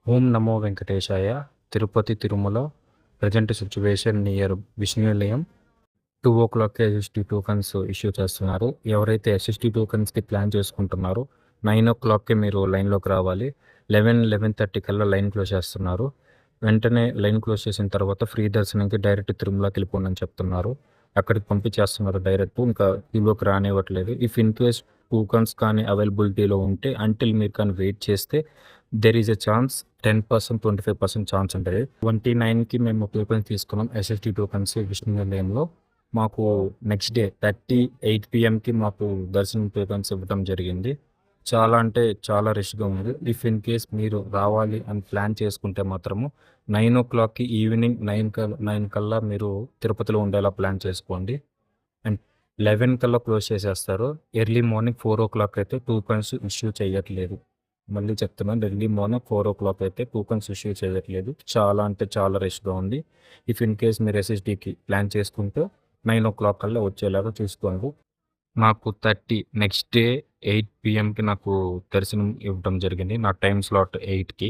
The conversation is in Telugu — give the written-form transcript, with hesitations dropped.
ఓం నమో వెంకటేశాయ. Tirupati, Tirumala present situation near Vishnu నిలయం 2:00కి ఎస్ఎస్టీ టోకన్స్ ఇష్యూ చేస్తున్నారు. ఎవరైతే ఎస్ఎస్టీ టోకన్స్‌కి ప్లాన్ చేసుకుంటున్నారో 9:00కి మీరు లైన్‌లోకి రావాలి. 11:30 కల్లా లైన్ క్లోజ్ చేస్తున్నారు. వెంటనే లైన్ క్లోజ్ చేసిన తర్వాత ఫ్రీ దర్శనంకి డైరెక్ట్ తిరుమలకి వెళ్ళిపోండని చెప్తున్నారు. అక్కడికి పంపించేస్తున్నారు డైరెక్ట్. ఇంకా క్యూలోకి రానివ్వట్లేదు. ఇఫ్ ఇన్ కేస్ టోకన్స్ కానీ అవైలబిలిటీలో ఉంటే అంటిల్ మీరు కానీ వెయిట్ చేస్తే there is a chance 10%, 25% chance ఉంటుంది. 29కి మేము టోకన్స్ తీసుకున్నాం ఎస్ఎస్టీ టోకన్స్ విష్ణు నిలయంలో. మాకు నెక్స్ట్ డే 8 పిఎంకి మాకు దర్శనం టోకన్స్ ఇవ్వడం జరిగింది. చాలా అంటే చాలా రష్గా ఉంది. ఇఫ్ ఇన్ కేస్ మీరు రావాలి అని ప్లాన్ చేసుకుంటే మాత్రము 9:00కి ఈవినింగ్ 9 కల్లా మీరు తిరుపతిలో ఉండేలా ప్లాన్ చేసుకోండి. అండ్ 11 కల్లా క్లోజ్ చేసేస్తారు. ఎర్లీ మార్నింగ్ 4:00 అయితే టోకన్స్ ఇష్యూ చేయట్లేదు. మళ్ళీ చెప్తున్నాను, ఎర్లీ మార్నింగ్ 4:00 అయితే టోకన్స్ ఇష్యూ చేయట్లేదు. చాలా అంటే చాలా రష్గా ఉంది. ఇఫ్ ఇన్ కేస్ మీరు ఎస్ఎస్టీకి ప్లాన్ చేసుకుంటే 9:00 కల్లా వచ్చేలాగా చూసుకోండి. నాకు నెక్స్ట్ డే 8 పిఎంకి నాకు దర్శనం ఇవ్వడం జరిగింది. నా టైం స్లాట్ 8కి.